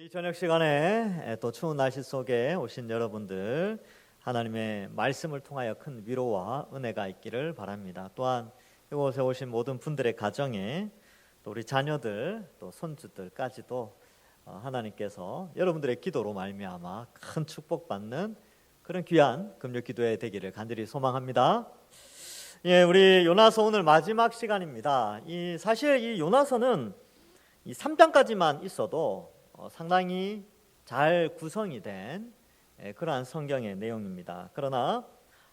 이 저녁 시간에 또 추운 날씨 속에 오신 여러분들, 하나님의 말씀을 통하여 큰 위로와 은혜가 있기를 바랍니다. 또한 이곳에 오신 모든 분들의 가정에 또 우리 자녀들 또 손주들까지도 하나님께서 여러분들의 기도로 말미암아 큰 축복받는 그런 귀한 금요 기도회 되기를 간절히 소망합니다. 예, 우리 요나서 오늘 마지막 시간입니다. 사실 이 요나서는 이 3장까지만 있어도 상당히 잘 구성이 된 그러한 성경의 내용입니다. 그러나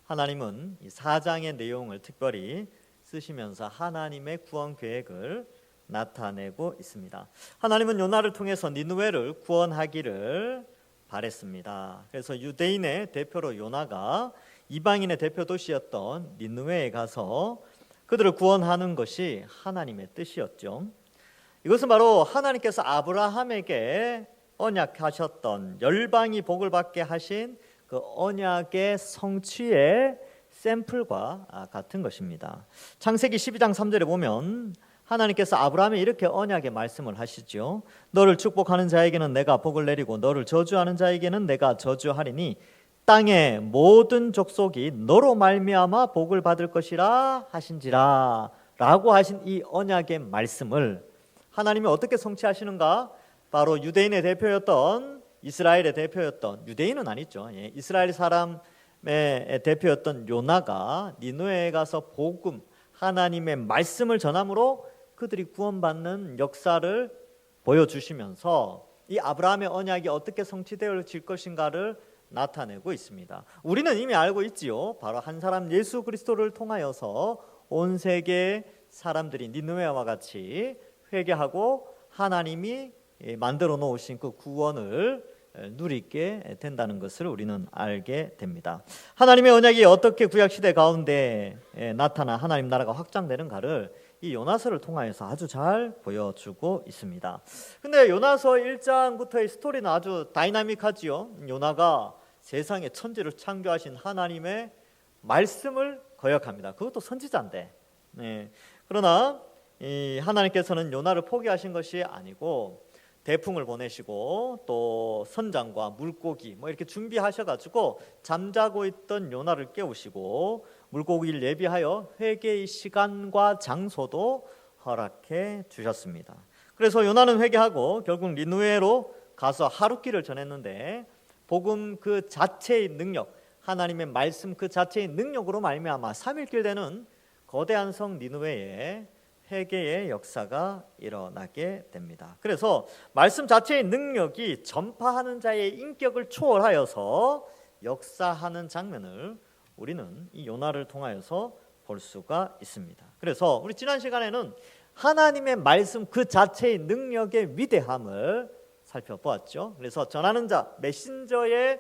하나님은 이 4장의 내용을 특별히 쓰시면서 하나님의 구원 계획을 나타내고 있습니다. 하나님은 요나를 통해서 니느웨를 구원하기를 바랬습니다. 그래서 유대인의 대표로 요나가 이방인의 대표 도시였던 니느웨에 가서 그들을 구원하는 것이 하나님의 뜻이었죠. 이것은 바로 하나님께서 아브라함에게 언약하셨던 열방이 복을 받게 하신 그 언약의 성취의 샘플과 같은 것입니다. 창세기 12장 3절에 보면 하나님께서 아브라함에 이렇게 언약의 말씀을 하시죠. 너를 축복하는 자에게는 내가 복을 내리고 너를 저주하는 자에게는 내가 저주하리니 땅의 모든 족속이 너로 말미암아 복을 받을 것이라 하신지라 라고 하신 이 언약의 말씀을 하나님이 어떻게 성취하시는가? 바로 유대인의 대표였던, 이스라엘의 대표였던, 유대인은 아니죠, 이스라엘 사람의 대표였던 요나가 니느웨에 가서 복음, 하나님의 말씀을 전함으로 그들이 구원받는 역사를 보여주시면서 이 아브라함의 언약이 어떻게 성취되어질 것인가를 나타내고 있습니다. 우리는 이미 알고 있지요. 바로 한 사람 예수 그리스도를 통하여서 온 세계 사람들이 니느웨와 같이 회개하고 하나님이 만들어 놓으신 그 구원을 누리게 된다는 것을 우리는 알게 됩니다. 하나님의 언약이 어떻게 구약시대 가운데 나타나 하나님 나라가 확장되는가를 이 요나서를 통하여서 아주 잘 보여주고 있습니다. 근데 요나서 1장부터의 스토리는 아주 다이나믹하지요. 요나가 세상의 천지를 창조하신 하나님의 말씀을 거역합니다. 그것도 선지자인데. 그러나 하나님께서는 요나를 포기하신 것이 아니고 대풍을 보내시고 또 선장과 물고기 이렇게 준비하셔가지고 잠자고 있던 요나를 깨우시고 물고기를 예비하여 회개의 시간과 장소도 허락해 주셨습니다. 그래서 요나는 회개하고 결국 니느웨로 가서 하룻길을 전했는데 복음 그 자체의 능력, 하나님의 말씀 그 자체의 능력으로 말미암아 3일길 되는 거대한 성 니느웨에 회개의 역사가 일어나게 됩니다. 그래서 말씀 자체의 능력이 전파하는 자의 인격을 초월하여서 역사하는 장면을 우리는 이 요나를 통하여서 볼 수가 있습니다. 그래서 우리 지난 시간에는 하나님의 말씀 그 자체의 능력의 위대함을 살펴보았죠. 그래서 전하는 자, 메신저의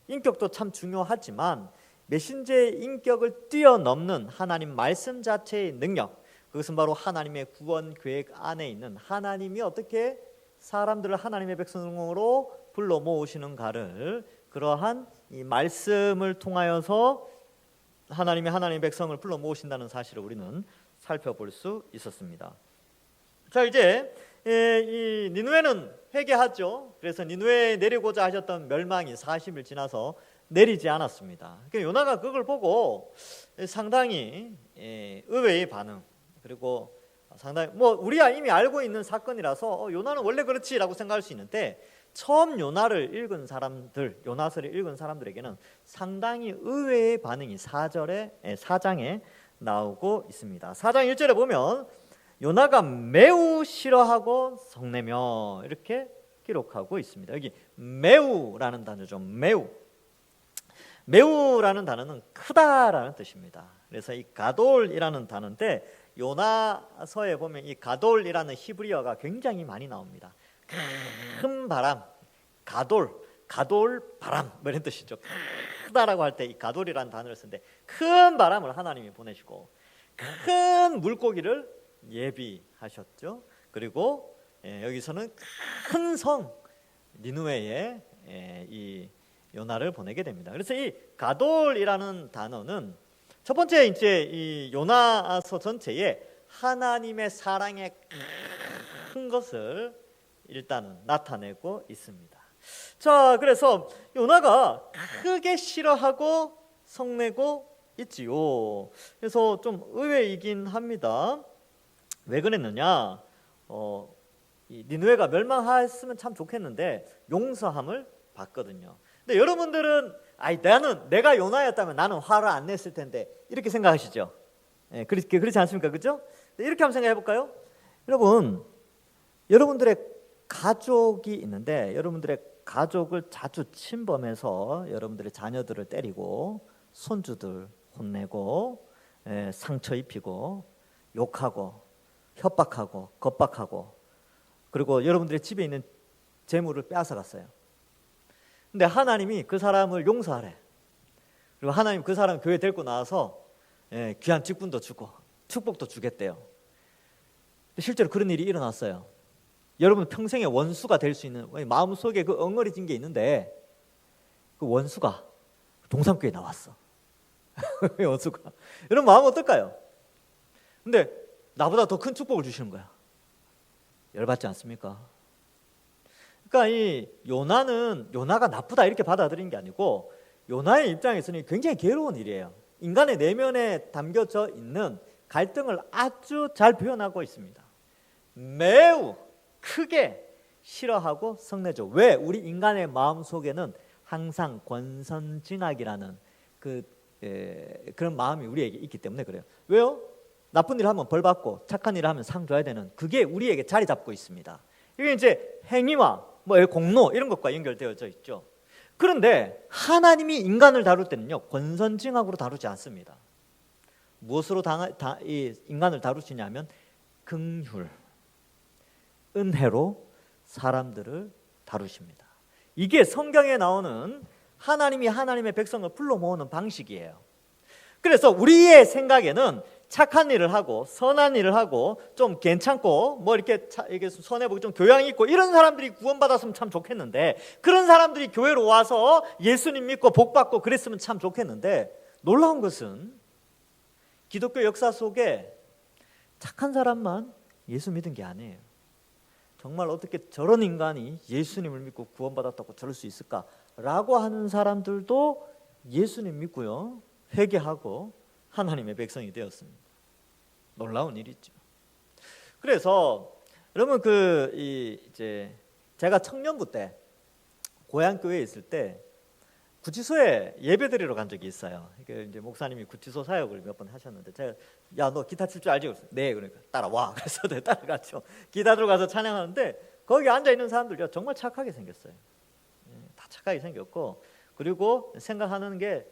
인격도 참 중요하지만 메신저의 인격을 뛰어넘는 하나님 말씀 자체의 능력, 그것은 바로 하나님의 구원 계획 안에 있는 하나님이 어떻게 사람들을 하나님의 백성으로 불러 모으시는가를 그러한 이 말씀을 통하여서 하나님의 백성을 불러 모으신다는 사실을 우리는 살펴볼 수 있었습니다. 자, 이제 이 니느웨는 회개하죠. 그래서 니느웨에 내리고자 하셨던 멸망이 40일 지나서 내리지 않았습니다. 그러니까 요나가 그걸 보고 상당히 의외의 반응, 그리고 상당히 우리가 이미 알고 있는 사건이라서 요나는 원래 그렇지라고 생각할 수 있는데 처음 요나를 읽은 사람들, 요나서를 읽은 사람들에게는 상당히 의외의 반응이 4장에 나오고 있습니다. 4장 1절에 보면 요나가 매우 싫어하고 성내며 이렇게 기록하고 있습니다. 여기 매우라는 단어죠. 매우라는 단어는 크다라는 뜻입니다. 그래서 이 가돌이라는 단어인데 요나서에 보면 이 가돌이라는 히브리어가 굉장히 많이 나옵니다. 큰 바람, 가돌 바람 이런 뜻이죠. 크다라고 할 때 이 가돌이라는 단어를 쓰는데 큰 바람을 하나님이 보내시고 큰 물고기를 예비하셨죠. 그리고 여기서는 큰 성 니느웨에 이 요나를 보내게 됩니다. 그래서 이 가돌이라는 단어는 첫 번째 이제 이 요나서 전체에 하나님의 사랑의 큰 것을 일단은 나타내고 있습니다. 자, 그래서 요나가 크게 싫어하고 성내고 있지요. 그래서 좀 의외이긴 합니다. 왜 그랬느냐? 이 니느웨가 멸망했으면 참 좋겠는데 용서함을 받거든요. 근데 여러분들은 내가 요나였다면 나는 화를 안 냈을 텐데 이렇게 생각하시죠? 예, 그렇지 않습니까? 그죠? 이렇게 한번 생각해 볼까요? 여러분들의 가족이 있는데 여러분들의 가족을 자주 침범해서 여러분들의 자녀들을 때리고 손주들 혼내고 상처 입히고 욕하고 협박하고 겁박하고 그리고 여러분들의 집에 있는 재물을 빼앗아갔어요. 근데 하나님이 그 사람을 용서하래. 그리고 하나님 그 사람 교회 데리고 나와서 귀한 직분도 주고 축복도 주겠대요. 실제로 그런 일이 일어났어요. 여러분 평생의 원수가 될 수 있는 마음속에 그 엉거리진 게 있는데 그 원수가 동산교회에 나왔어. 원수가. 여러분 마음 어떨까요? 근데 나보다 더 큰 축복을 주시는 거야. 열받지 않습니까? 그러니까 이 요나가 나쁘다 이렇게 받아들인 게 아니고 요나의 입장에서는 굉장히 괴로운 일이에요. 인간의 내면에 담겨져 있는 갈등을 아주 잘 표현하고 있습니다. 매우 크게 싫어하고 성내죠. 왜? 우리 인간의 마음 속에는 항상 권선징악이라는 그런 마음이 우리에게 있기 때문에 그래요. 왜요? 나쁜 일 하면 벌 받고 착한 일 하면 상 줘야 되는 그게 우리에게 자리 잡고 있습니다. 이게 이제 행위와 공로 이런 것과 연결되어져 있죠. 그런데 하나님이 인간을 다룰 때는요 권선징악으로 다루지 않습니다. 무엇으로 이 인간을 다루시냐면 긍휼, 은혜로 사람들을 다루십니다. 이게 성경에 나오는 하나님이 하나님의 백성을 불러 모으는 방식이에요. 그래서 우리의 생각에는 착한 일을 하고 선한 일을 하고 좀 괜찮고 이렇게 선해보고 좀 교양 있고 이런 사람들이 구원받았으면 참 좋겠는데 그런 사람들이 교회로 와서 예수님 믿고 복 받고 그랬으면 참 좋겠는데 놀라운 것은 기독교 역사 속에 착한 사람만 예수 믿은 게 아니에요. 정말 어떻게 저런 인간이 예수님을 믿고 구원받았다고 저럴 수 있을까라고 하는 사람들도 예수님 믿고요 회개하고 하나님의 백성이 되었습니다. 놀라운 일이죠. 그래서 여러분 이제 제가 청년부 때 고향 교회에 있을 때 구치소에 예배드리러 간 적이 있어요. 이제 목사님이 구치소 사역을 몇 번 하셨는데 제가 너 기타 칠 줄 알지? 네, 그러니까 따라와. 그래서 내가 따라갔죠. 기타 들어가서 찬양하는데 거기 앉아 있는 사람들 정말 착하게 생겼어요. 다 착하게 생겼고 그리고 생각하는 게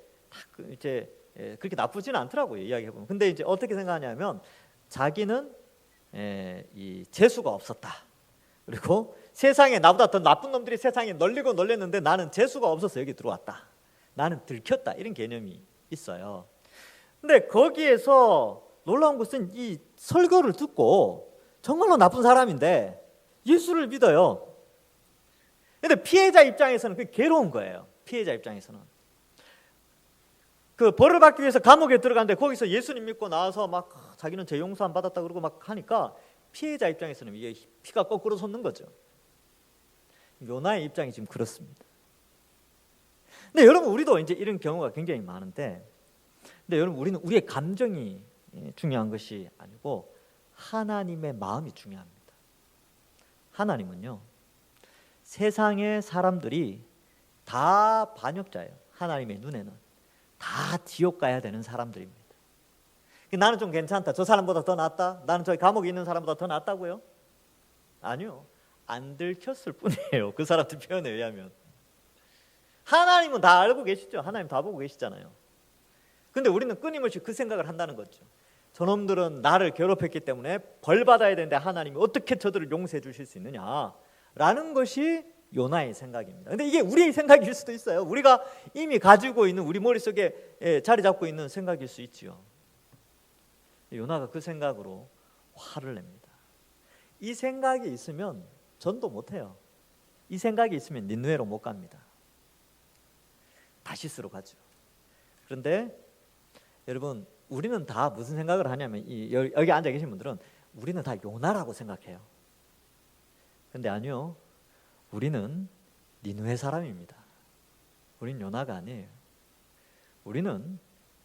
이제 그렇게 나쁘지는 않더라고요. 이야기해 보면. 근데 이제 어떻게 생각하냐면 자기는 이 재수가 없었다. 그리고 세상에 나보다 더 나쁜 놈들이 세상에 널리고 널렸는데 나는 재수가 없어서 여기 들어왔다. 나는 들켰다. 이런 개념이 있어요. 근데 거기에서 놀라운 것은 이 설교를 듣고 정말로 나쁜 사람인데 예수를 믿어요. 근데 피해자 입장에서는 그게 괴로운 거예요. 피해자 입장에서는. 그 벌을 받기 위해서 감옥에 들어갔는데 거기서 예수님 믿고 나와서 막 자기는 죄 용서함 받았다 그러고 막 하니까 피해자 입장에서는 이게 피가 거꾸로 솟는 거죠. 요나의 입장이 지금 그렇습니다. 근데 여러분 우리도 이제 이런 경우가 굉장히 많은데 근데 여러분 우리는 우리의 감정이 중요한 것이 아니고 하나님의 마음이 중요합니다. 하나님은요 세상의 사람들이 다 반역자예요. 하나님의 눈에는 다 지옥 가야 되는 사람들입니다. 나는 좀 괜찮다. 저 사람보다 더 낫다. 나는 저기 감옥에 있는 사람보다 더 낫다고요? 아니요. 안 들켰을 뿐이에요. 그 사람들 표현에 의하면. 하나님은 다 알고 계시죠. 하나님 다 보고 계시잖아요. 근데 우리는 끊임없이 그 생각을 한다는 거죠. 저놈들은 나를 괴롭혔기 때문에 벌 받아야 되는데 하나님이 어떻게 저들을 용서해 주실 수 있느냐라는 것이 요나의 생각입니다. 근데 이게 우리의 생각일 수도 있어요. 우리가 이미 가지고 있는 우리 머릿속에 자리 잡고 있는 생각일 수 있지요. 요나가 그 생각으로 화를 냅니다. 이 생각이 있으면 전도 못해요. 이 생각이 있으면 니느웨로 못 갑니다. 다시스로 가죠. 그런데 여러분 우리는 다 무슨 생각을 하냐면 여기 앉아 계신 분들은 우리는 다 요나라고 생각해요. 근데 아니요. 우리는 니느웨 사람입니다. 우린 요나가 아니에요. 우리는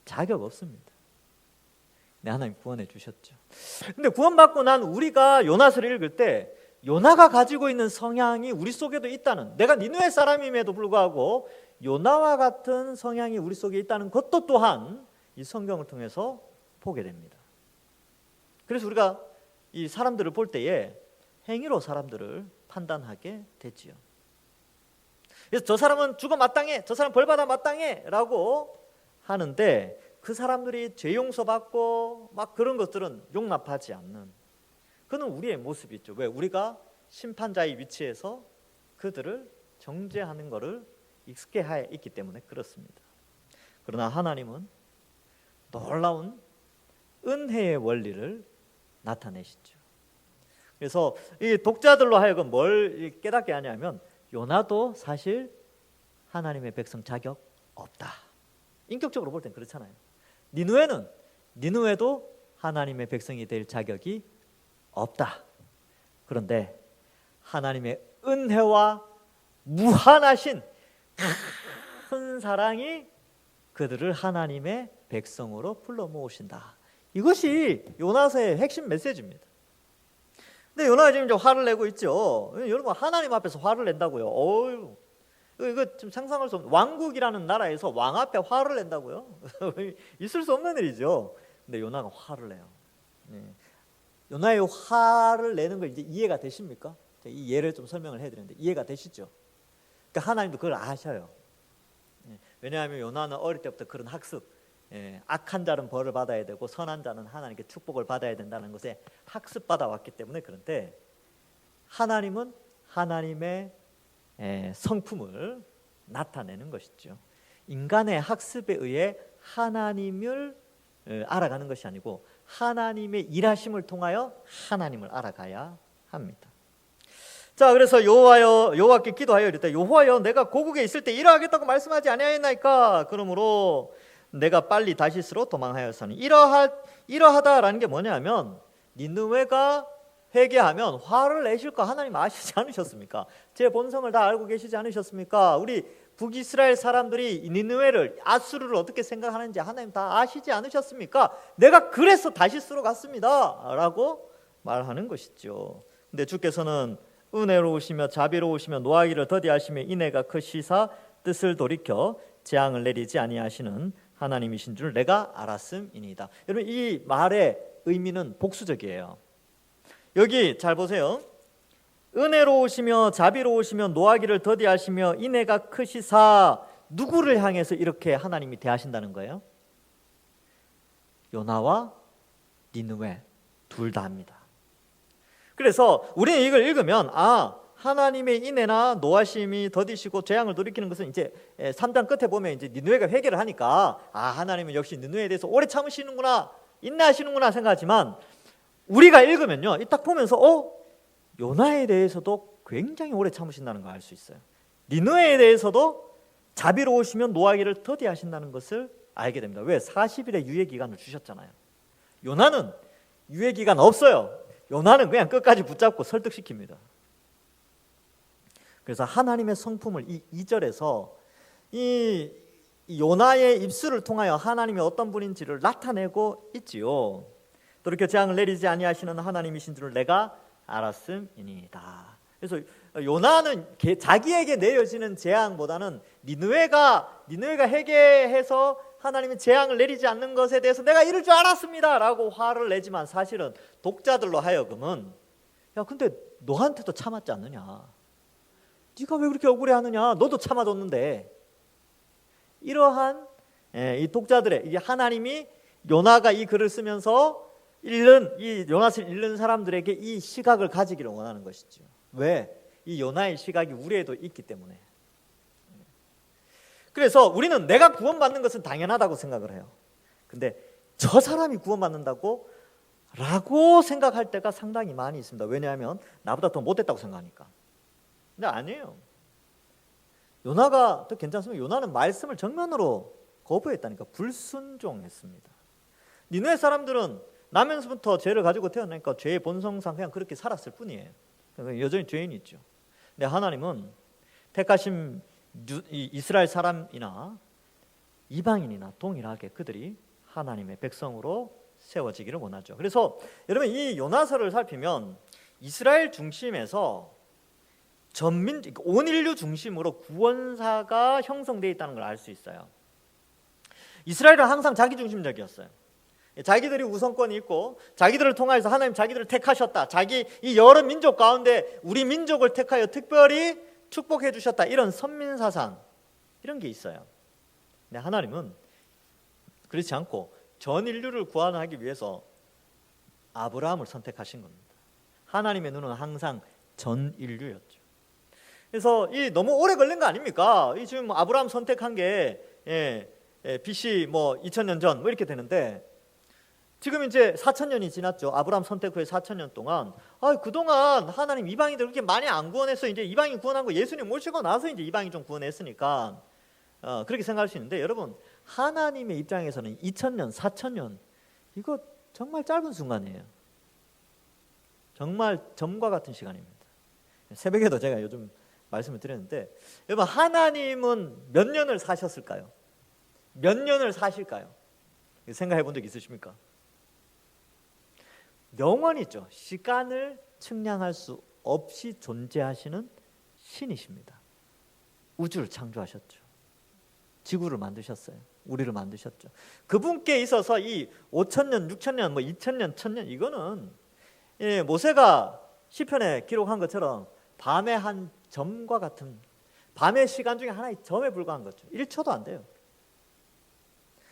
자격 없습니다. 네, 하나님 구원해 주셨죠. 근데 구원받고 난 우리가 요나서를 읽을 때 요나가 가지고 있는 성향이 우리 속에도 있다는, 내가 니느웨 사람임에도 불구하고 요나와 같은 성향이 우리 속에 있다는 것도 또한 이 성경을 통해서 보게 됩니다. 그래서 우리가 이 사람들을 볼 때에 행위로 사람들을 판단하게 되지요. 그래서 저 사람은 죽어 마땅해, 저 사람 벌받아 마땅해 라고 하는데 그 사람들이 죄 용서받고 막 그런 것들은 용납하지 않는, 그는 우리의 모습이 있죠. 왜? 우리가 심판자의 위치에서 그들을 정죄하는 것을 익숙해 있기 때문에 그렇습니다. 그러나 하나님은 놀라운 은혜의 원리를 나타내시죠. 그래서 이 독자들로 하여금 뭘 깨닫게 하냐면 요나도 사실 하나님의 백성 자격 없다. 인격적으로 볼 땐 그렇잖아요. 니느웨도 하나님의 백성이 될 자격이 없다. 그런데 하나님의 은혜와 무한하신 큰 사랑이 그들을 하나님의 백성으로 불러 모으신다. 이것이 요나서의 핵심 메시지입니다. 근데 요나가 지금 이제 화를 내고 있죠. 여러분, 하나님 앞에서 화를 낸다고요? 어휴, 이거 좀 상상할 수 없는, 왕국이라는 나라에서 왕 앞에 화를 낸다고요? 있을 수 없는 일이죠. 근데 요나가 화를 내요. 요나의 화를 내는 걸 이제 이해가 되십니까? 이 예를 좀 설명을 해드렸는데 이해가 되시죠? 그러니까 하나님도 그걸 아셔요. 왜냐하면 요나는 어릴 때부터 그런 학습, 악한 자는 벌을 받아야 되고 선한 자는 하나님께 축복을 받아야 된다는 것에 학습받아 왔기 때문에. 그런데 하나님은 하나님의 성품을 나타내는 것이죠. 인간의 학습에 의해 하나님을 알아가는 것이 아니고 하나님의 일하심을 통하여 하나님을 알아가야 합니다. 자, 그래서 여호와께 기도하여 이르되 여호와여, 내가 고국에 있을 때 이러하겠다고 말씀하지 아니하였나이까? 그러므로 내가 빨리 다시스로 도망하였으니. 이러하다라는 게 뭐냐면 니느웨가 회개하면 화를 내실 거 하나님 아시지 않으셨습니까? 제 본성을 다 알고 계시지 않으셨습니까? 우리 북이스라엘 사람들이 니느웨를, 아수르를 어떻게 생각하는지 하나님 다 아시지 않으셨습니까? 내가 그래서 다시스로 갔습니다 라고 말하는 것이죠. 근데 주께서는 은혜로우시며 자비로우시며 노하기를 더디하시며 인애가 크시사 뜻을 돌이켜 재앙을 내리지 아니하시는 하나님이신 줄 내가 알았음이니이다. 여러분, 이 말의 의미는 복수적이에요. 여기 잘 보세요. 은혜로우시며 자비로우시며 노하기를 더디하시며 인애가 크시사, 누구를 향해서 이렇게 하나님이 대하신다는 거예요? 요나와 니느웨 둘 다 합니다. 그래서 우리는 이걸 읽으면 하나님의 인애나 노하심이 더디시고 재앙을 돌이키는 것은 이제 3장 끝에 보면 이제 니느웨가 회개를 하니까 하나님은 역시 니느웨에 대해서 오래 참으시는구나, 인내하시는구나 생각하지만 우리가 읽으면요, 딱 보면서 요나에 대해서도 굉장히 오래 참으신다는 걸 알 수 있어요. 니느웨에 대해서도 자비로우시면 노하기를 더디하신다는 것을 알게 됩니다. 왜? 40일의 유예 기간을 주셨잖아요. 요나는 유예 기간 없어요. 요나는 그냥 끝까지 붙잡고 설득시킵니다. 그래서 하나님의 성품을 이 2절에서 이 요나의 입술을 통하여 하나님이 어떤 분인지를 나타내고 있지요. 또 이렇게 재앙을 내리지 아니하시는 하나님이신 줄을 내가 알았음이니이다. 그래서 요나는 자기에게 내려지는 재앙보다는 니느웨가 회개해서 하나님이 재앙을 내리지 않는 것에 대해서 내가 이럴 줄 알았습니다 라고 화를 내지만, 사실은 독자들로 하여금은 근데 너한테도 참았지 않느냐, 네가 왜 그렇게 억울해하느냐, 너도 참아줬는데, 이러한 이 독자들의, 이게 하나님이 요나가 이 글을 쓰면서 이 요나서를 읽는 사람들에게 이 시각을 가지기를 원하는 것이죠. 왜? 이 요나의 시각이 우리에도 있기 때문에. 그래서 우리는 내가 구원받는 것은 당연하다고 생각을 해요. 근데 저 사람이 구원받는다고 라고 생각할 때가 상당히 많이 있습니다. 왜냐하면 나보다 더 못됐다고 생각하니까. 근데 아니에요. 요나가 더 괜찮습니다. 요나는 말씀을 정면으로 거부했다니까. 불순종했습니다. 니느웨 사람들은 나면서부터 죄를 가지고 태어나니까 죄의 본성상 그냥 그렇게 살았을 뿐이에요. 여전히 죄인이 있죠. 근데 하나님은 택하신 이스라엘 사람이나 이방인이나 동일하게 그들이 하나님의 백성으로 세워지기를 원하죠. 그래서 여러분 이 요나서를 살피면 이스라엘 중심에서 온 인류 중심으로 구원사가 형성되어 있다는 걸 알 수 있어요. 이스라엘은 항상 자기 중심적이었어요. 자기들이 우선권이 있고 자기들을 통하여서 하나님 자기들을 택하셨다. 자기 이 여러 민족 가운데 우리 민족을 택하여 특별히 축복해 주셨다. 이런 선민사상 이런 게 있어요. 근데 하나님은 그렇지 않고 전 인류를 구원하기 위해서 아브라함을 선택하신 겁니다. 하나님의 눈은 항상 전 인류였죠. 그래서 이 너무 오래 걸린 거 아닙니까? 이 지금 아브라함 선택한 게 BC 2000년 전 이렇게 되는데 지금 이제 4000년이 지났죠. 아브라함 선택 후에 4000년 동안 그동안 하나님 이방인들 그렇게 많이 안 구원해서 이제 이방인 구원한 거 예수님 모시고 나서 이제 이방인 좀 구원했으니까 그렇게 생각할 수 있는데 여러분 하나님의 입장에서는 2000년, 4000년 이거 정말 짧은 순간이에요. 정말 점과 같은 시간입니다. 새벽에도 제가 요즘 말씀을 드렸는데 여러분 하나님은 몇 년을 사셨을까요? 몇 년을 사실까요? 생각해 본 적 있으십니까? 영원이죠. 시간을 측량할 수 없이 존재하시는 신이십니다. 우주를 창조하셨죠. 지구를 만드셨어요. 우리를 만드셨죠. 그분께 있어서 이 5000년, 6000년, 2000년, 1000년 이거는 모세가 시편에 기록한 것처럼 밤의 한 점과 같은 밤의 시간 중에 하나의 점에 불과한 거죠. 1초도 안 돼요.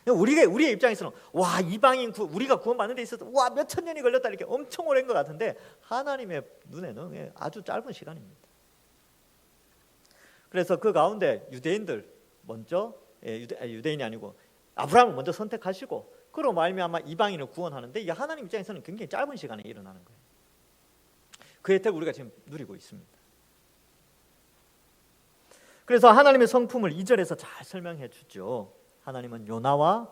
우리의 입장에서는 와 이방인 우리가 구원받는 데 있어서 와 몇천 년이 걸렸다 이렇게 엄청 오랜 것 같은데 하나님의 눈에는 아주 짧은 시간입니다. 그래서 그 가운데 유대인들 먼저 유대인이 아니고 아브라함을 먼저 선택하시고 그로 말미암아 이방인을 구원하는데 이 하나님 입장에서는 굉장히 짧은 시간에 일어나는 거예요. 그 혜택을 우리가 지금 누리고 있습니다. 그래서 하나님의 성품을 2절에서 잘 설명해 주죠. 하나님은 요나와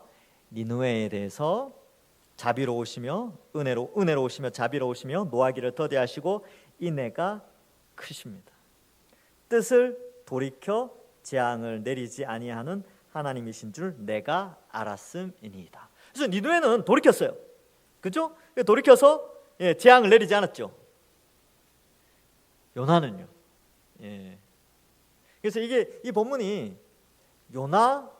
니느웨에 대해서 자비로우시며 은혜로우시며 자비로우시며 노하기를 더디하시고 인애가 크십니다. 뜻을 돌이켜 재앙을 내리지 아니하는 하나님이신 줄 내가 알았음이니이다. 그래서 니느웨는 돌이켰어요. 그렇죠? 돌이켜서 재앙을 내리지 않았죠. 요나는요. 그래서 이 본문이 요나,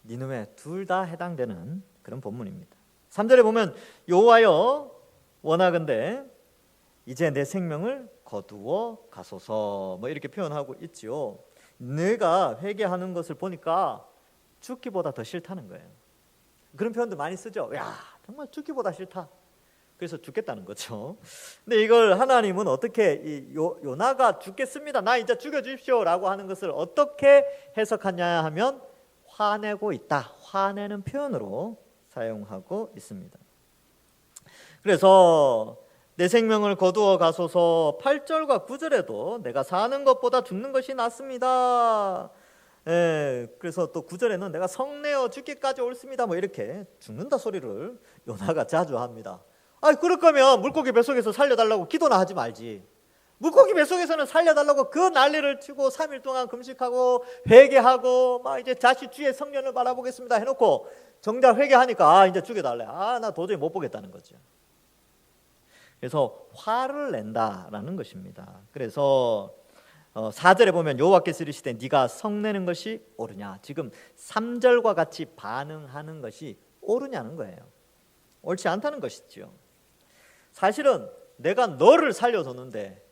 니느웨 둘 다 해당되는 그런 본문입니다. 3절에 보면 여호와여 원하건대 이제 내 생명을 거두어 가소서 이렇게 표현하고 있지요. 내가 회개하는 것을 보니까 죽기보다 더 싫다는 거예요. 그런 표현도 많이 쓰죠. 야 정말 죽기보다 싫다. 그래서 죽겠다는 거죠. 근데 이걸 하나님은 어떻게 요나가 죽겠습니다. 나 이제 죽여주십시오 라고 하는 것을 어떻게 해석하냐 하면 화내고 있다. 화내는 표현으로 사용하고 있습니다. 그래서 내 생명을 거두어 가소서 8절과 9절에도 내가 사는 것보다 죽는 것이 낫습니다. 그래서 또 9절에는 내가 성내어 죽기까지 옳습니다. 이렇게 죽는다 소리를 요나가 자주 합니다. 그럴 거면 물고기 뱃속에서 살려달라고 기도나 하지 말지. 물고기 뱃속에서는 살려달라고 그 난리를 치고 3일 동안 금식하고 회개하고 이제 다시 주의 성령을 바라보겠습니다 해놓고 정작 회개하니까 이제 죽여달래. 나 도저히 못 보겠다는 거죠. 그래서 화를 낸다라는 것입니다. 그래서 4절에 보면 여호와께서 이르시되 네가 성내는 것이 옳으냐. 지금 3절과 같이 반응하는 것이 옳으냐는 거예요. 옳지 않다는 것이죠. 사실은 내가 너를 살려줬는데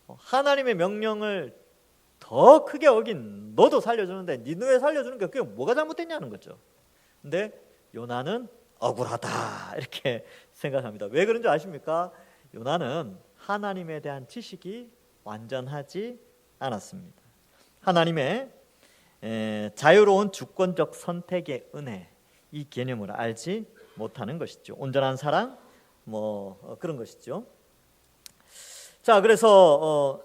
하나님의 명령을 더 크게 어긴 너도 살려주는데 니느웨 살려주는 게 그게 뭐가 잘못됐냐는 거죠. 근데 요나는 억울하다 이렇게 생각합니다. 왜 그런지 아십니까? 요나는 하나님에 대한 지식이 완전하지 않았습니다. 하나님의 자유로운 주권적 선택의 은혜 이 개념을 알지 못하는 것이죠. 온전한 사랑 그런 것이죠. 자, 그래서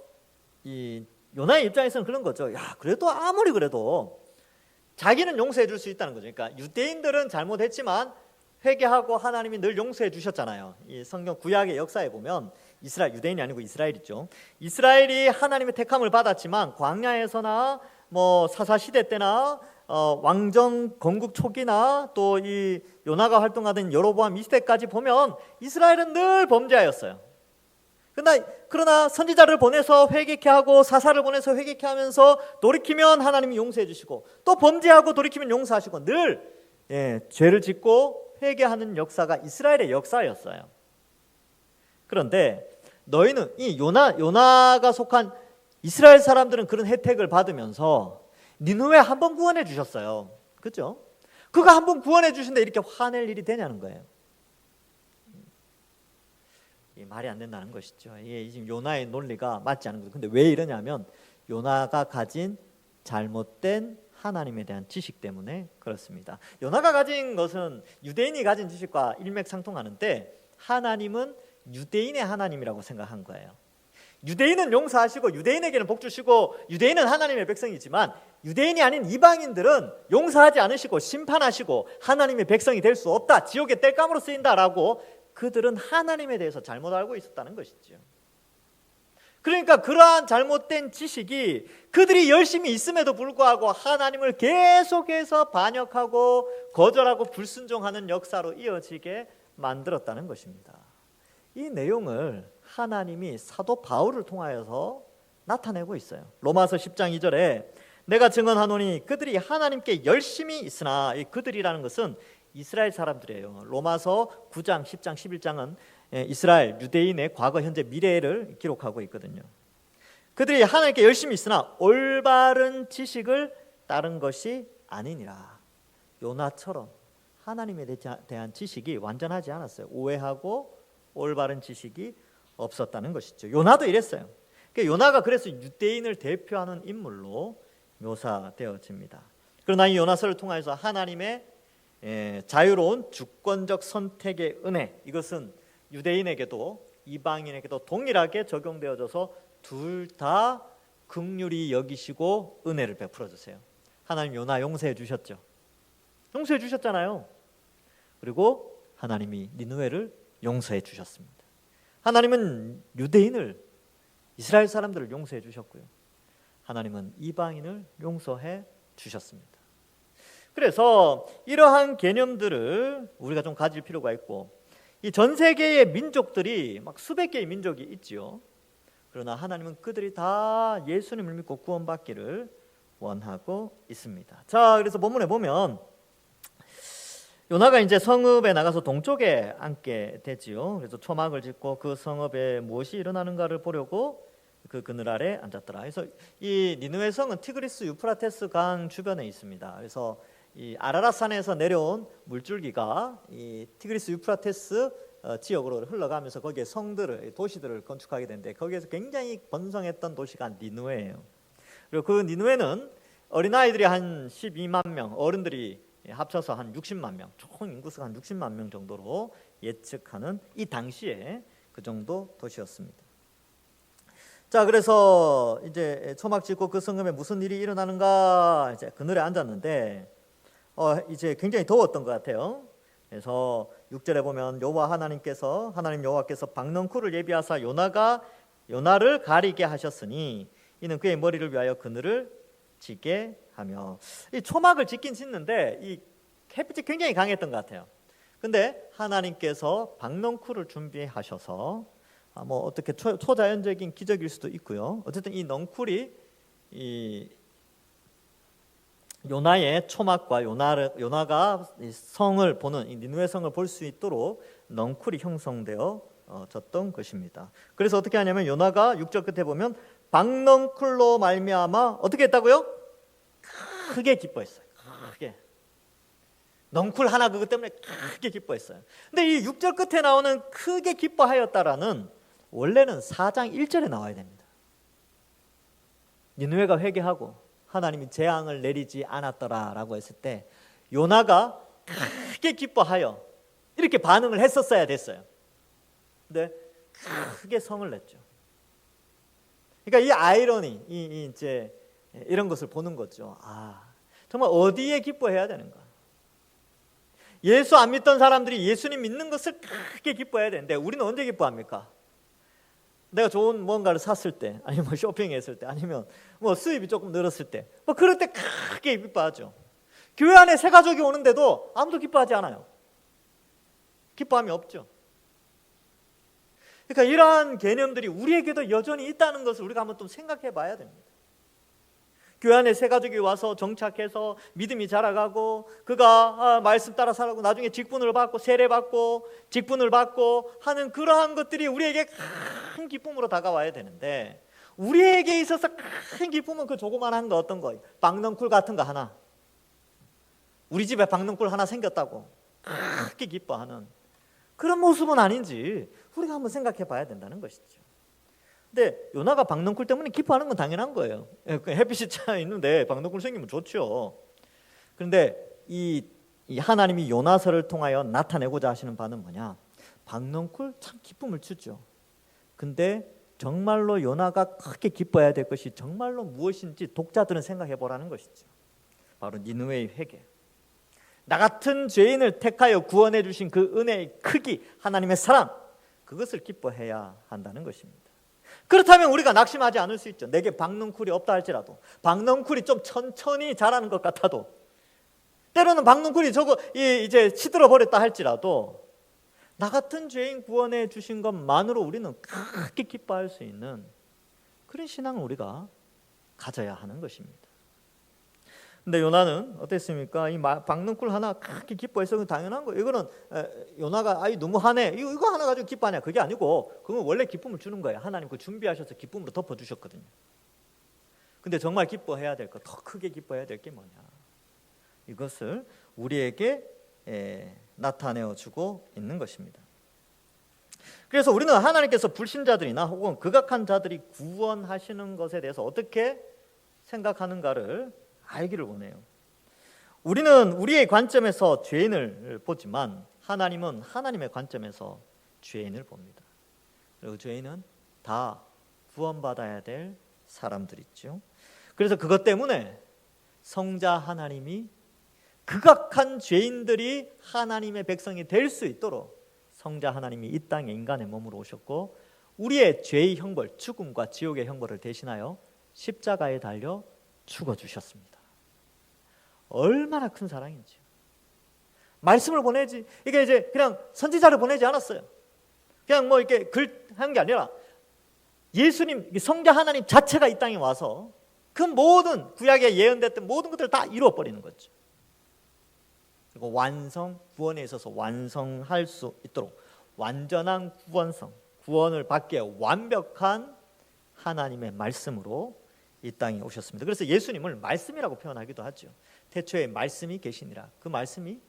이 요나의 입장에서는 그런 거죠. 그래도 아무리 그래도 자기는 용서해 줄 수 있다는 거죠. 그러니까 유대인들은 잘못했지만 회개하고 하나님이 늘 용서해 주셨잖아요. 이 성경 구약의 역사에 보면 이스라엘, 유대인이 아니고 이스라엘이죠. 이스라엘이 하나님의 택함을 받았지만 광야에서나 뭐 사사 시대 때나 왕정 건국 초기나 또 이 요나가 활동하던 여로보암 2세까지 보면 이스라엘은 늘 범죄하였어요. 그러나 선지자를 보내서 회개케 하고 사사를 보내서 회개케 하면서 돌이키면 하나님이 용서해 주시고 또 범죄하고 돌이키면 용서하시고 늘 죄를 짓고 회개하는 역사가 이스라엘의 역사였어요. 그런데 너희는 이 요나가 속한 이스라엘 사람들은 그런 혜택을 받으면서 니느웨 한 번 구원해 주셨어요. 그렇죠? 그거 한 번 구원해 주신데 이렇게 화낼 일이 되냐는 거예요. 이게 말이 안 된다는 것이죠. 이게 지금 요나의 논리가 맞지 않은 거죠. 근데 왜 이러냐면 요나가 가진 잘못된 하나님에 대한 지식 때문에 그렇습니다. 요나가 가진 것은 유대인이 가진 지식과 일맥상통하는데 하나님은 유대인의 하나님이라고 생각한 거예요. 유대인은 용서하시고 유대인에게는 복 주시고 유대인은 하나님의 백성이지만 유대인이 아닌 이방인들은 용서하지 않으시고 심판하시고 하나님의 백성이 될 수 없다, 지옥의 땔감으로 쓰인다라고 그들은 하나님에 대해서 잘못 알고 있었다는 것이죠. 그러니까 그러한 잘못된 지식이 그들이 열심히 있음에도 불구하고 하나님을 계속해서 반역하고 거절하고 불순종하는 역사로 이어지게 만들었다는 것입니다. 이 내용을 하나님이 사도 바울을 통하여서 나타내고 있어요. 로마서 10장 2절에 내가 증언하노니 그들이 하나님께 열심히 있으나, 이 그들이라는 것은 이스라엘 사람들이에요. 로마서 9장, 10장, 11장은 이스라엘 유대인의 과거, 현재, 미래를 기록하고 있거든요. 그들이 하나님께 열심히 있으나 올바른 지식을 따른 것이 아니니라. 요나처럼 하나님에 대한 지식이 완전하지 않았어요. 오해하고 올바른 지식이 없었다는 것이죠. 요나도 이랬어요. 요나가 그래서 유대인을 대표하는 인물로 묘사되어집니다. 그러나 이 요나서를 통해서 하나님의 자유로운 주권적 선택의 은혜, 이것은 유대인에게도 이방인에게도 동일하게 적용되어져서 둘 다 긍휼히 여기시고 은혜를 베풀어 주세요. 하나님 요나 용서해 주셨죠. 용서해 주셨잖아요. 그리고 하나님이 니느웨를 용서해 주셨습니다. 하나님은 유대인을, 이스라엘 사람들을 용서해 주셨고요. 하나님은 이방인을 용서해 주셨습니다. 그래서 이러한 개념들을 우리가 좀 가질 필요가 있고, 이 전 세계의 민족들이 막 수백 개의 민족이 있지요. 그러나 하나님은 그들이 다 예수님을 믿고 구원받기를 원하고 있습니다. 자, 그래서 본문에 보면 요나가 이제 성읍에 나가서 동쪽에 앉게 되지요. 그래서 초막을 짓고 그 성읍에 무엇이 일어나는가를 보려고 그 그늘 아래 앉았더라. 그래서 이 니느웨 성은 티그리스 유프라테스 강 주변에 있습니다. 그래서 이 아라랏산에서 내려온 물줄기가 이 티그리스 유프라테스 지역으로 흘러가면서 거기에 성들을, 도시들을 건축하게 되는데 거기에서 굉장히 번성했던 도시가 니느웨예요. 그리고 그 니느웨는 어린아이들이 한 12만 명, 어른들이 합쳐서 한 60만 명, 총 인구수가 한 60만 명 정도로 예측하는 이 당시에 그 정도 도시였습니다. 자, 그래서 이제 초막 짓고 그 성읍에 무슨 일이 일어나는가, 이제 그늘에 앉았는데 이제 굉장히 더웠던 것 같아요. 그래서 6절에 보면 하나님 여호와께서 박넝쿨을 예비하사 요나를 가리게 하셨으니 이는 그의 머리를 위하여 그늘을 지게 하며, 이 초막을 짓긴 짓는데 이 햇빛이 굉장히 강했던 것 같아요. 근데 하나님께서 박넝쿨을 준비하셔서 뭐 어떻게 초자연적인 기적일 수도 있고요. 어쨌든 이 넝쿨이 이 요나의 초막과 요나가 성을 보는, 이 니느웨 성을 볼 수 있도록 넝쿨이 형성되어졌던 것입니다. 그래서 어떻게 하냐면 요나가 6절 끝에 보면 박넝쿨로 말미암아 어떻게 했다고요? 크게 기뻐했어요. 크게. 넝쿨 하나 그것 때문에 크게 기뻐했어요. 근데 이 6절 끝에 나오는 크게 기뻐하였다라는 원래는 4장 1절에 나와야 됩니다. 니느웨가 회개하고 하나님이 재앙을 내리지 않았더라라고 했을 때 요나가 크게 기뻐하여 이렇게 반응을 했었어야 됐어요. 근데 크게 성을 냈죠. 그러니까 이 아이러니, 이제 이런 것을 보는 거죠. 정말 어디에 기뻐해야 되는가? 예수 안 믿던 사람들이 예수님 믿는 것을 크게 기뻐해야 되는데 우리는 언제 기뻐합니까? 내가 좋은 뭔가를 샀을 때, 아니면 뭐 쇼핑했을 때, 아니면 뭐 수입이 조금 늘었을 때, 뭐 그럴 때 크게 기뻐하죠. 교회 안에 새 가족이 오는데도 아무도 기뻐하지 않아요. 기뻐함이 없죠. 그러니까 이러한 개념들이 우리에게도 여전히 있다는 것을 우리가 한번 좀 생각해 봐야 됩니다. 교회 안에 새 가족이 와서 정착해서 믿음이 자라가고 그가 말씀 따라 살아가고 나중에 직분을 받고 세례 받고 직분을 받고 하는 그러한 것들이 우리에게 큰 기쁨으로 다가와야 되는데, 우리에게 있어서 큰 기쁨은 그 조그만한 거, 어떤 거, 박넝쿨 같은 거 하나, 우리 집에 박넝쿨 하나 생겼다고 크게 기뻐하는 그런 모습은 아닌지 우리가 한번 생각해 봐야 된다는 것이죠. 근데 요나가 박넝쿨 때문에 기뻐하는 건 당연한 거예요. 햇빛이 차 있는데 박넝쿨 생기면 좋죠. 그런데 이 하나님이 요나서를 통하여 나타내고자 하시는 바는 뭐냐? 박넝쿨 참 기쁨을 주죠. 근데 정말로 요나가 크게 기뻐해야 될 것이 정말로 무엇인지 독자들은 생각해 보라는 것이죠. 바로 니느웨의 회개. 나 같은 죄인을 택하여 구원해 주신 그 은혜의 크기, 하나님의 사랑, 그것을 기뻐해야 한다는 것입니다. 그렇다면 우리가 낙심하지 않을 수 있죠. 내게 박넝쿨이 없다 할지라도, 박넝쿨이 좀 천천히 자라는 것 같아도, 때로는 박넝쿨이 저거 이제 시들어 버렸다 할지라도, 나 같은 죄인 구원해 주신 것만으로 우리는 크게 기뻐할 수 있는 그런 신앙을 우리가 가져야 하는 것입니다. 근데 요나는 어땠습니까? 이 박넝쿨 하나 크게 기뻐해서 당연한 거예요. 이거는 요나가 아이 너무하네, 이거 하나 가지고 기뻐하냐, 그게 아니고 그건 원래 기쁨을 주는 거예요. 하나님 그 준비하셔서 기쁨으로 덮어주셨거든요. 근데 정말 기뻐해야 될 것, 더 크게 기뻐해야 될 게 뭐냐, 이것을 우리에게 나타내어주고 있는 것입니다. 그래서 우리는 하나님께서 불신자들이나 혹은 극악한 자들이 구원하시는 것에 대해서 어떻게 생각하는가를 알기를 원해요. 우리는 우리의 관점에서 죄인을 보지만 하나님은 하나님의 관점에서 죄인을 봅니다. 그리고 죄인은 다 구원받아야 될 사람들이죠. 그래서 그것 때문에 성자 하나님이 극악한 죄인들이 하나님의 백성이 될 수 있도록 성자 하나님이 이 땅에 인간의 몸으로 오셨고, 우리의 죄의 형벌, 죽음과 지옥의 형벌을 대신하여 십자가에 달려 죽어주셨습니다. 얼마나 큰 사랑인지요. 말씀을 보내지, 이게 이제 그냥 선지자를 보내지 않았어요. 그냥 뭐 이렇게 글 한 게 아니라 예수님, 성자 하나님 자체가 이 땅에 와서 그 모든 구약에 예언됐던 모든 것들을 다 이루어버리는 거죠. 그리고 구원에 있어서 완성할 수 있도록 완전한 구원을 받기에 완벽한 하나님의 말씀으로 이 땅에 오셨습니다. 그래서 예수님을 말씀이라고 표현하기도 하죠. 태초에 말씀이 계시니라. 그 말씀이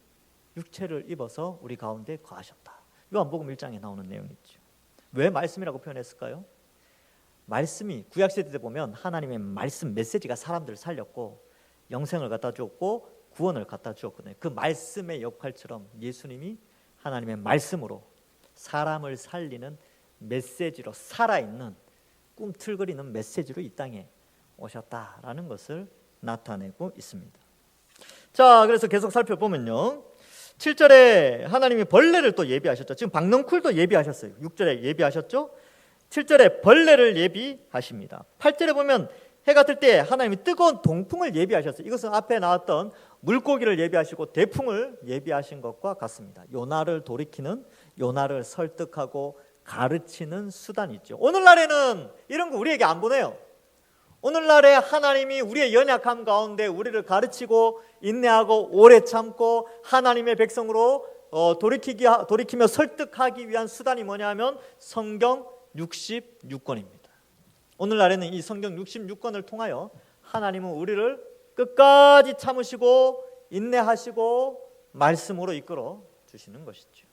육체를 입어서 우리 가운데 거하셨다. 요한복음 1장에 나오는 내용이죠. 왜 말씀이라고 표현했을까요? 말씀이 구약시대 때 보면 하나님의 말씀 메시지가 사람들을 살렸고 영생을 갖다 주었고 구원을 갖다 주었거든요. 그 말씀의 역할처럼 예수님이 하나님의 말씀으로 사람을 살리는 메시지로, 살아있는 꿈틀거리는 메시지로 이 땅에 오셨다라는 것을 나타내고 있습니다. 자, 그래서 계속 살펴보면요, 7절에 하나님이 벌레를 또 예비하셨죠. 지금 박넝쿨도 예비하셨어요. 6절에 예비하셨죠. 7절에 벌레를 예비하십니다. 8절에 보면 해가 뜰 때 하나님이 뜨거운 동풍을 예비하셨어요. 이것은 앞에 나왔던 물고기를 예비하시고 대풍을 예비하신 것과 같습니다. 요나를 돌이키는, 요나를 설득하고 가르치는 수단이 있죠. 오늘날에는 이런 거 우리에게 안 보내요. 오늘날에 하나님이 우리의 연약함 가운데 우리를 가르치고 인내하고 오래 참고 하나님의 백성으로 돌이키며 설득하기 위한 수단이 뭐냐면 성경 66권입니다. 오늘날에는 이 성경 66권을 통하여 하나님은 우리를 끝까지 참으시고 인내하시고 말씀으로 이끌어 주시는 것이죠.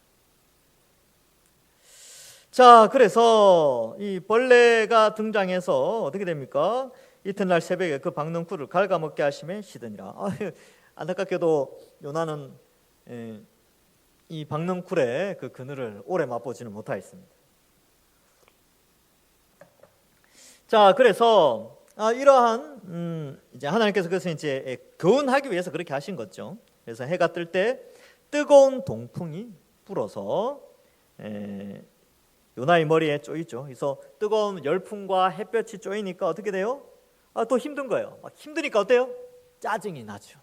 자, 그래서 이 벌레가 등장해서 어떻게 됩니까? 이튿날 새벽에 그 박넝쿨을 갉아먹게 하심에 시드니라. 안타깝게도 요나는 이 박넝쿨의 그 그늘을 오래 맛보지는 못하였습니다. 자, 그래서 이러한 이제 하나님께서 그것을 이제 교훈하기 위해서 그렇게 하신 거죠. 그래서 해가 뜰 때 뜨거운 동풍이 불어서 요나의 머리에 쪼이죠. 그래서 뜨거운 열풍과 햇볕이 쪼이니까 어떻게 돼요? 또 힘든 거예요. 막 힘드니까 어때요? 짜증이 나죠.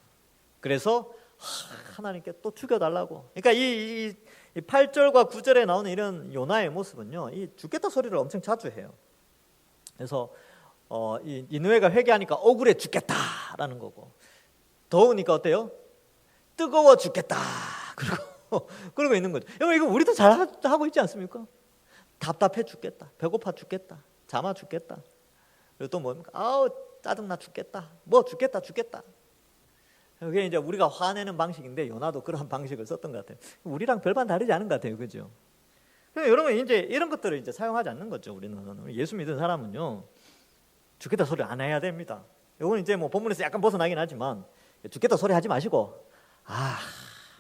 그래서 하나님께 또 죽여달라고. 그러니까 이 8절과 9절에 나오는 이런 요나의 모습은요, 이 죽겠다 소리를 엄청 자주 해요. 그래서 이 니느웨가 회개하니까 억울해 죽겠다라는 거고, 더우니까 어때요? 뜨거워 죽겠다. 그리고 그러고 있는 거죠. 여러분, 이거 우리도 잘 하고 있지 않습니까? 답답해 죽겠다. 배고파 죽겠다. 잠아 죽겠다. 그리고 또 뭡니까? 아우 짜증나 죽겠다. 뭐 죽겠다. 그게 이제 우리가 화내는 방식인데 요나도 그런 방식을 썼던 것 같아요. 우리랑 별반 다르지 않은 것 같아요, 그죠? 여러분 이제 이런 것들을 이제 사용하지 않는 거죠. 우리는 예수 믿는 사람은요, 죽겠다 소리 안 해야 됩니다. 이건 이제 뭐 본문에서 약간 벗어나긴 하지만 죽겠다 소리 하지 마시고,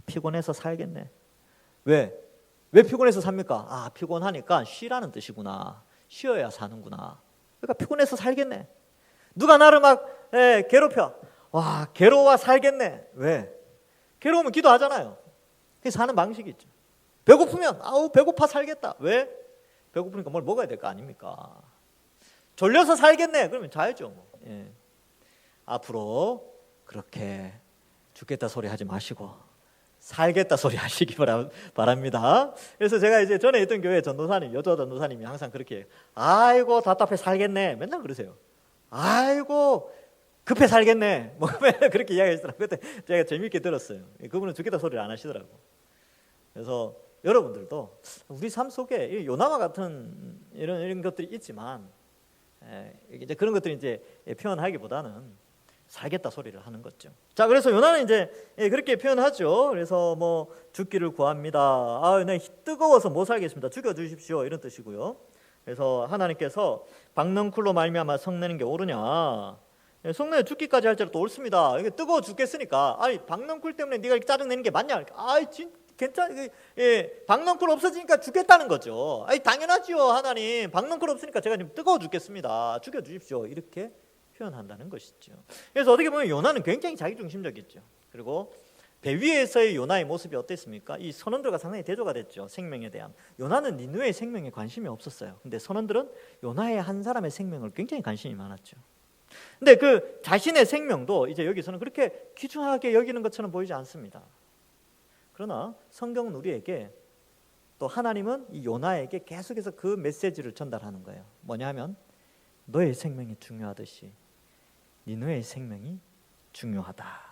피곤해서 살겠네. 왜 피곤해서 삽니까? 피곤하니까 쉬라는 뜻이구나. 쉬어야 사는구나. 그러니까 피곤해서 살겠네. 누가 나를 막 괴롭혀. 괴로워 살겠네. 왜? 괴로우면 기도하잖아요. 그게 사는 방식이 있죠. 배고프면 배고파 살겠다. 왜? 배고프니까 뭘 먹어야 될 거 아닙니까? 졸려서 살겠네. 그러면 자야죠. 앞으로 그렇게 죽겠다 소리 하지 마시고 살겠다 소리 하시기 바랍니다. 그래서 제가 이제 전에 있던 교회 전도사님, 여자 전도사님이 항상 그렇게 해요. 아이고 답답해 살겠네. 맨날 그러세요. 아이고 급해 살겠네. 뭐 그렇게 이야기하시더라고요. 그때 제가 재미있게 들었어요. 그분은 죽겠다 소리를 안 하시더라고요. 그래서 여러분들도 우리 삶 속에 요나와 같은 이런 것들이 있지만, 이제 그런 것들이 이제 표현하기보다는 살겠다 소리를 하는 거죠. 자, 그래서 요나는 이제 그렇게 표현하죠. 그래서 뭐 죽기를 구합니다. 네, 뜨거워서 못 살겠습니다. 죽여 주십시오. 이런 뜻이고요. 그래서 하나님께서 박넝쿨로 말미암아 성내는 게 옳으냐? 성내 죽기까지 할지라도 옳습니다. 이게 뜨거워 죽겠으니까. 박넝쿨 때문에 네가 이렇게 짜증 내는 게 맞냐? 괜찮. 박넝쿨 없어지니까 죽겠다는 거죠. 당연하지요, 하나님. 박넝쿨 없으니까 제가 지금 뜨거워 죽겠습니다. 죽여 주십시오. 이렇게 표현한다는 것이죠. 그래서 어떻게 보면 요나는 굉장히 자기중심적이죠. 그리고 배 위에서의 요나의 모습이 어땠습니까? 이 선원들과 상당히 대조가 됐죠. 생명에 대한. 요나는 니느웨의 생명에 관심이 없었어요. 근데 선원들은 요나의 한 사람의 생명을 굉장히 관심이 많았죠. 근데 그 자신의 생명도 이제 여기서는 그렇게 귀중하게 여기는 것처럼 보이지 않습니다. 그러나 성경은 우리에게, 또 하나님은 이 요나에게 계속해서 그 메시지를 전달하는 거예요. 뭐냐면 너의 생명이 중요하듯이 니느웨의 생명이 중요하다.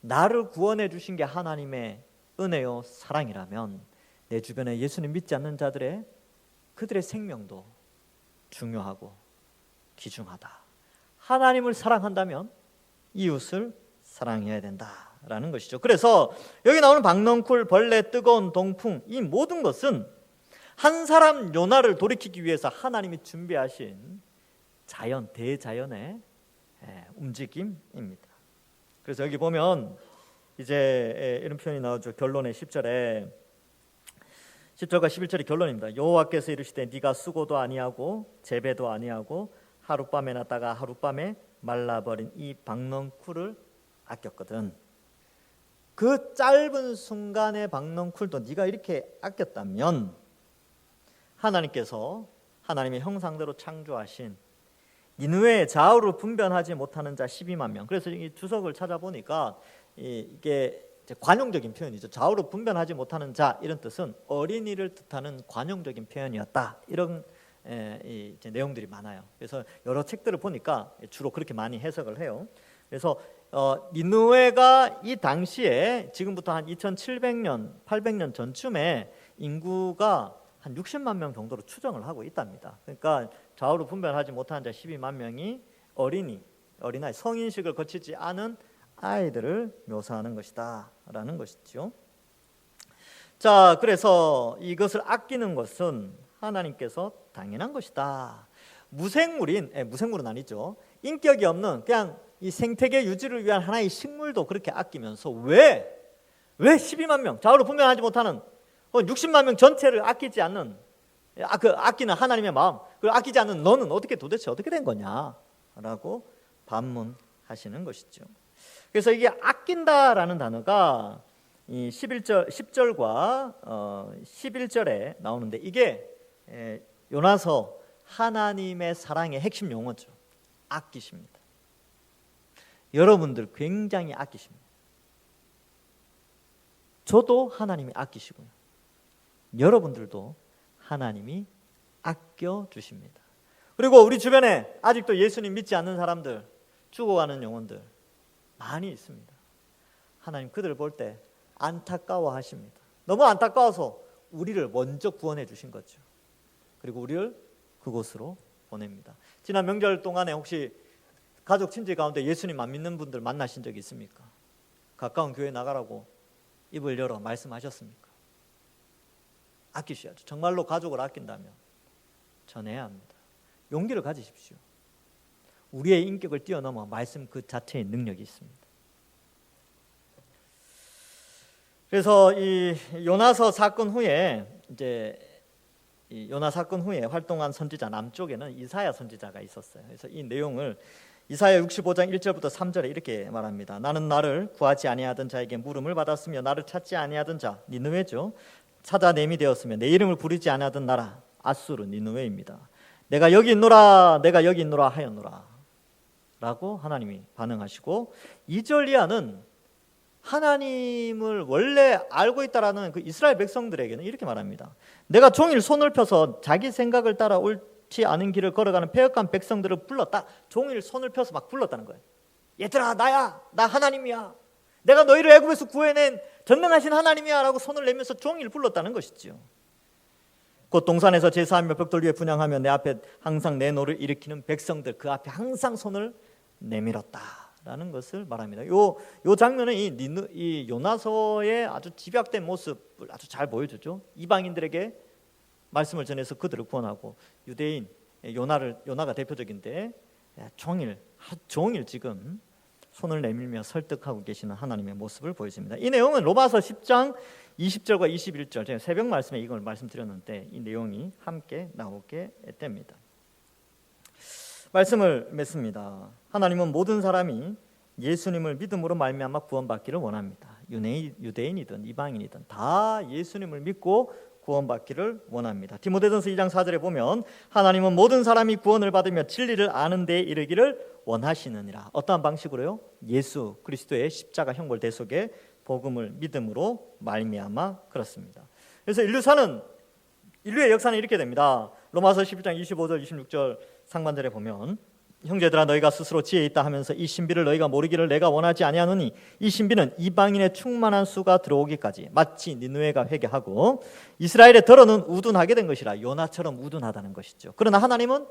나를 구원해 주신 게 하나님의 은혜요 사랑이라면 내 주변에 예수님 믿지 않는 자들의 그들의 생명도 중요하고 귀중하다. 하나님을 사랑한다면 이웃을 사랑해야 된다라는 것이죠. 그래서 여기 나오는 박넝쿨, 벌레, 뜨거운 동풍, 이 모든 것은 한 사람 요나를 돌이키기 위해서 하나님이 준비하신 대자연의 움직임입니다. 그래서 여기 보면 이제 이런 표현이 나오죠. 결론의 10절과 11절이 결론입니다. 여호와께서 이르시되 네가 수고도 아니하고 재배도 아니하고 하룻밤에 났다가 하룻밤에 말라버린 이 박넝쿨을 아꼈거든. 그 짧은 순간의 박넝쿨도 네가 이렇게 아꼈다면 하나님께서 하나님의 형상대로 창조하신 니느웨의 좌우를 분별하지 못하는 자 12만 명. 그래서 이 주석을 찾아보니까 이게 관용적인 표현이죠. 좌우를 분별하지 못하는 자, 이런 뜻은 어린이를 뜻하는 관용적인 표현이었다. 이런 이제 내용들이 많아요. 그래서 여러 책들을 보니까 주로 그렇게 많이 해석을 해요. 그래서 니느웨가 이 당시에 지금부터 한 2700년, 800년 전쯤에 인구가 한 60만 명 정도로 추정을 하고 있답니다. 그러니까 좌우를 분별하지 못하는 자 12만 명이 어린아이, 성인식을 거치지 않은 아이들을 묘사하는 것이다 라는 것이죠. 자, 그래서 이것을 아끼는 것은 하나님께서 당연한 것이다. 무생물은 아니죠. 인격이 없는 그냥 이 생태계 유지를 위한 하나의 식물도 그렇게 아끼면서 왜 12만 명, 좌우를 분별하지 못하는 60만 명 전체를 아끼지 않는, 아끼는 하나님의 마음, 그걸 아끼지 않는 너는 도대체 어떻게 된 거냐라고 반문하시는 것이죠. 그래서 이게 아낀다라는 단어가 이 10절과 11절에 나오는데, 이게 요나서 하나님의 사랑의 핵심 용어죠. 아끼십니다. 여러분들 굉장히 아끼십니다. 저도 하나님이 아끼시고요. 여러분들도 하나님이 아껴주십니다. 그리고 우리 주변에 아직도 예수님 믿지 않는 사람들, 죽어가는 영혼들 많이 있습니다. 하나님 그들을 볼 때 안타까워하십니다. 너무 안타까워서 우리를 먼저 구원해 주신 거죠. 그리고 우리를 그곳으로 보냅니다. 지난 명절 동안에 혹시 가족 친지 가운데 예수님 안 믿는 분들 만나신 적이 있습니까? 가까운 교회 나가라고 입을 열어 말씀하셨습니까? 아끼셔야죠. 정말로 가족을 아낀다면 전해야 합니다. 용기를 가지십시오. 우리의 인격을 뛰어넘어 말씀 그 자체의 능력이 있습니다. 그래서 이 요나서 사건 후에 이 요나 사건 후에 활동한 선지자 남쪽에는 이사야 선지자가 있었어요. 그래서 이 내용을 이사야 65장 1절부터 3절에 이렇게 말합니다. 나는 나를 구하지 아니하던 자에게 물음을 받았으며 나를 찾지 아니하던 자 니느웨죠. 찾아냄이 되었으며 내 이름을 부르지 아니하던 나라 아수르 니느웨입니다. 내가 여기 있노라 내가 여기 있노라 하였노라 라고 하나님이 반응하시고 2절 이하는 하나님을 원래 알고 있다라는 그 이스라엘 백성들에게는 이렇게 말합니다. 내가 종일 손을 펴서 자기 생각을 따라 옳지 않은 길을 걸어가는 패역한 백성들을 불렀다. 종일 손을 펴서 막 불렀다는 거예요. 얘들아 나야 나 하나님이야. 내가 너희를 애굽에서 구해낸 전능하신 하나님이야 라고 손을 내면서 종일 불렀다는 것이지요. 곧 동산에서 제사하며 벽돌 위에 분향하며 내 앞에 항상 내 노를 일으키는 백성들 그 앞에 항상 손을 내밀었다라는 것을 말합니다. 요 장면은 이 요나서의 아주 집약된 모습을 아주 잘 보여주죠. 이방인들에게 말씀을 전해서 그들을 구원하고 유대인 요나가 대표적인데 종일 지금 손을 내밀며 설득하고 계시는 하나님의 모습을 보여줍니다. 이 내용은 로마서 10장 20절과 21절 제가 새벽 말씀에 이걸 말씀드렸는데 이 내용이 함께 나오게 됩니다. 말씀을 맺습니다. 하나님은 모든 사람이 예수님을 믿음으로 말미암아 구원받기를 원합니다. 유대인이든 이방인이든 다 예수님을 믿고 구원받기를 원합니다. 디모데전서 2장 4절에 보면 하나님은 모든 사람이 구원을 받으며 진리를 아는 데에 이르기를 원하시느니라. 어떠한 방식으로요? 예수 그리스도의 십자가 형벌 대속의 복음을 믿음으로 말미암아 그렇습니다. 그래서 인류의 역사는 이렇게 됩니다. 로마서 11장 25절 26절 상반절에 보면 형제들아 너희가 스스로 지혜 있다 하면서 이 신비를 너희가 모르기를 내가 원하지 아니하노니 이 신비는 이방인의 충만한 수가 들어오기까지 마치 니느웨가 회개하고 이스라엘의 더러는 우둔하게 된 것이라. 요나처럼 우둔하다는 것이죠. 그러나 하나님은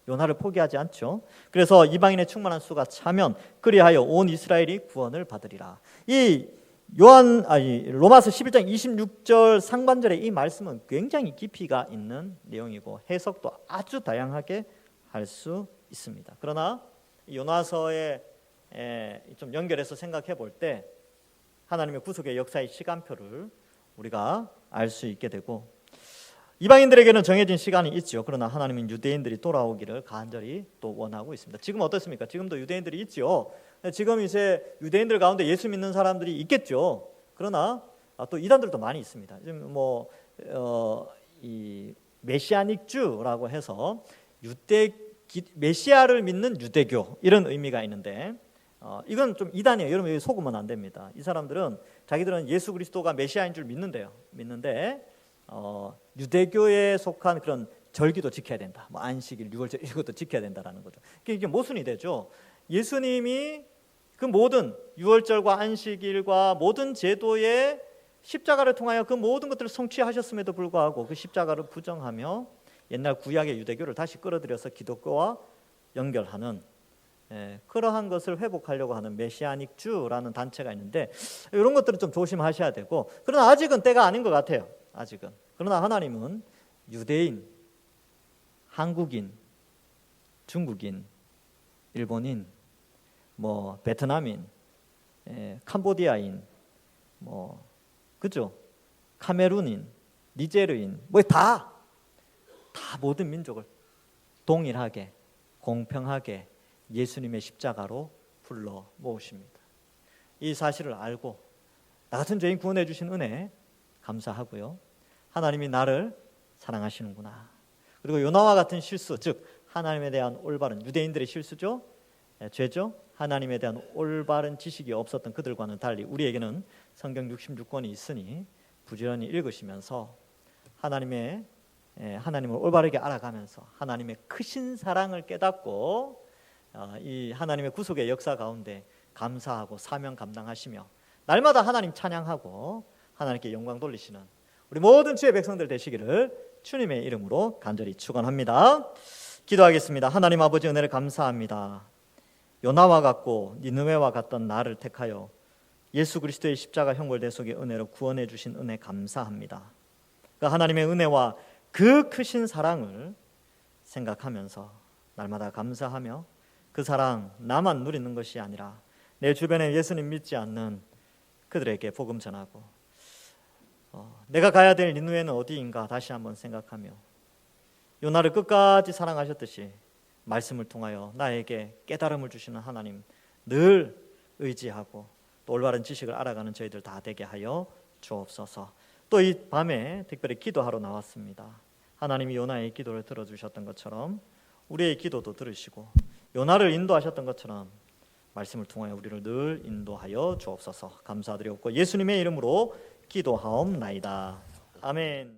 요나를 포기하지 않죠. 그래서 이방인의 충만한 수가 차면 그리하여 온 이스라엘이 구원을 받으리라. 로마서 11장 26절 상반절의 이 말씀은 굉장히 깊이가 있는 내용이고 해석도 아주 다양하게 할 수 있습니다. 그러나 요나서에 좀 연결해서 생각해 볼 때 하나님의 구속의 역사의 시간표를 우리가 알 수 있게 되고 이방인들에게는 정해진 시간이 있죠. 그러나 하나님은 유대인들이 돌아오기를 간절히 또 원하고 있습니다. 지금 어떻습니까? 지금도 유대인들이 있죠. 지금 이제 유대인들 가운데 예수 믿는 사람들이 있겠죠. 그러나 또 이단들도 많이 있습니다. 지금 이 메시아닉 주라고 해서 메시아를 믿는 유대교 이런 의미가 있는데 이건 좀 이단이에요. 여러분 속으면 안 됩니다. 이 사람들은 자기들은 예수 그리스도가 메시아인 줄 믿는데 유대교에 속한 그런 절기도 지켜야 된다. 안식일, 유월절 이것도 지켜야 된다라는 거죠. 이게 모순이 되죠. 예수님이 그 모든 유월절과 안식일과 모든 제도의 십자가를 통하여 그 모든 것들을 성취하셨음에도 불구하고 그 십자가를 부정하며 옛날 구약의 유대교를 다시 끌어들여서 기독교와 연결하는 그러한 것을 회복하려고 하는 메시아닉 주라는 단체가 있는데 이런 것들은 좀 조심하셔야 되고 그러나 아직은 때가 아닌 것 같아요. 아직은. 그러나 하나님은 유대인, 한국인, 중국인, 일본인, 베트남인, 캄보디아인, 그죠? 카메룬인, 니제르인, 다 모든 민족을 동일하게 공평하게 예수님의 십자가로 불러 모으십니다. 이 사실을 알고 나 같은 죄인 구원해 주신 은혜 감사하고요. 하나님이 나를 사랑하시는구나. 그리고 요나와 같은 실수, 즉 하나님에 대한 올바른, 유대인들의 실수죠, 죄죠. 하나님에 대한 올바른 지식이 없었던 그들과는 달리 우리에게는 성경 66권이 있으니 부지런히 읽으시면서 하나님을 올바르게 알아가면서 하나님의 크신 사랑을 깨닫고 이 하나님의 구속의 역사 가운데 감사하고 사명 감당하시며 날마다 하나님 찬양하고 하나님께 영광 돌리시는 우리 모든 주의 백성들 되시기를 주님의 이름으로 간절히 축원합니다. 기도하겠습니다. 하나님 아버지, 은혜를 감사합니다. 요나와 같고 니느웨와 같던 나를 택하여 예수 그리스도의 십자가 형벌 대속의 은혜로 구원해 주신 은혜 감사합니다. 그 하나님의 은혜와 그 크신 사랑을 생각하면서 날마다 감사하며 그 사랑 나만 누리는 것이 아니라 내 주변에 예수님 믿지 않는 그들에게 복음 전하고 내가 가야 될 니느웨는 어디인가 다시 한번 생각하며 요나를 끝까지 사랑하셨듯이 말씀을 통하여 나에게 깨달음을 주시는 하나님 늘 의지하고 또 올바른 지식을 알아가는 저희들 다 되게 하여 주옵소서. 또 이 밤에 특별히 기도하러 나왔습니다. 하나님이 요나의 기도를 들어주셨던 것처럼 우리의 기도도 들으시고 요나를 인도하셨던 것처럼 말씀을 통하여 우리를 늘 인도하여 주옵소서. 감사드리옵고 예수님의 이름으로 기도하옵나이다. 아멘.